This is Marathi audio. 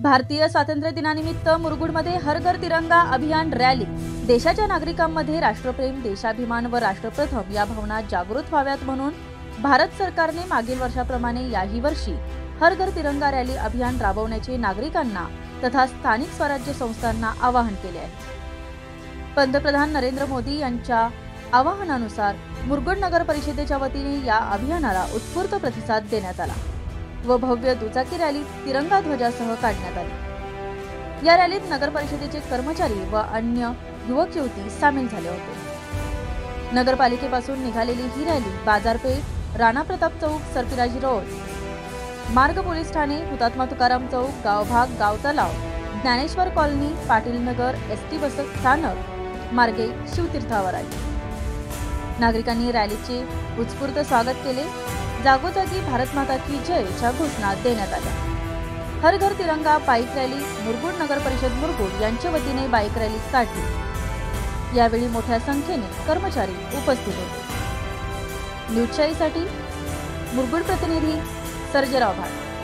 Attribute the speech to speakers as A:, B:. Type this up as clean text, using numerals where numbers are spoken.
A: भारतीय स्वातंत्र्य दिनानिमित्त मुरगुडमध्ये हर घर तिरंगा अभियान रॅली। देशाच्या नागरिकांमध्ये राष्ट्रप्रेम, देशाभिमान व राष्ट्रप्रथम या भावना जागृत व्हाव्यात म्हणून भारत सरकारने मागील वर्षाप्रमाणे याही वर्षी हर घर तिरंगा रॅली अभियान राबवण्याचे नागरिकांना तथा स्थानिक स्वराज्य संस्थांना आवाहन केले आहे। पंतप्रधान नरेंद्र मोदी यांच्या आवाहनानुसार मुरगुड नगर परिषदेच्या वतीने या अभियानाला उत्स्फूर्त प्रतिसाद देण्यात आला व भव्य दुचाकी रॅली तिरंगा ध्वजासह काढण्यात आली। या रॅलीत नगर परिषदेचे कर्मचारी व अन्य युवक युवती सामील झाले होते। नगरपालिकेपासून निघालेली ही रॅली बाजारपेठ, राणा प्रताप चौक, सरफराज रोड, मार्ग पोलीस ठाणे, हुतात्मा तुकाराम चौक, गावभाग, गाव तलाव, ज्ञानेश्वर कॉलनी, पाटील नगर, एसटी बस स्थानक मार्गे शिवतीर्थावर आली। नागरिकांनी रॅलीचे उत्स्फूर्त स्वागत केले। जागोजागी भारत माता की जयच्या घोषणा देण्यात आल्या। हर घर तिरंगा बाईक रॅली मुरगुड नगर परिषद मुरगुड यांच्या वतीने बाईक रॅली काढली। यावेळी मोठ्या संख्येने कर्मचारी उपस्थित होते। न्यूज शाहीसाठी मुरगुड प्रतिनिधी सर्जेराव भाट।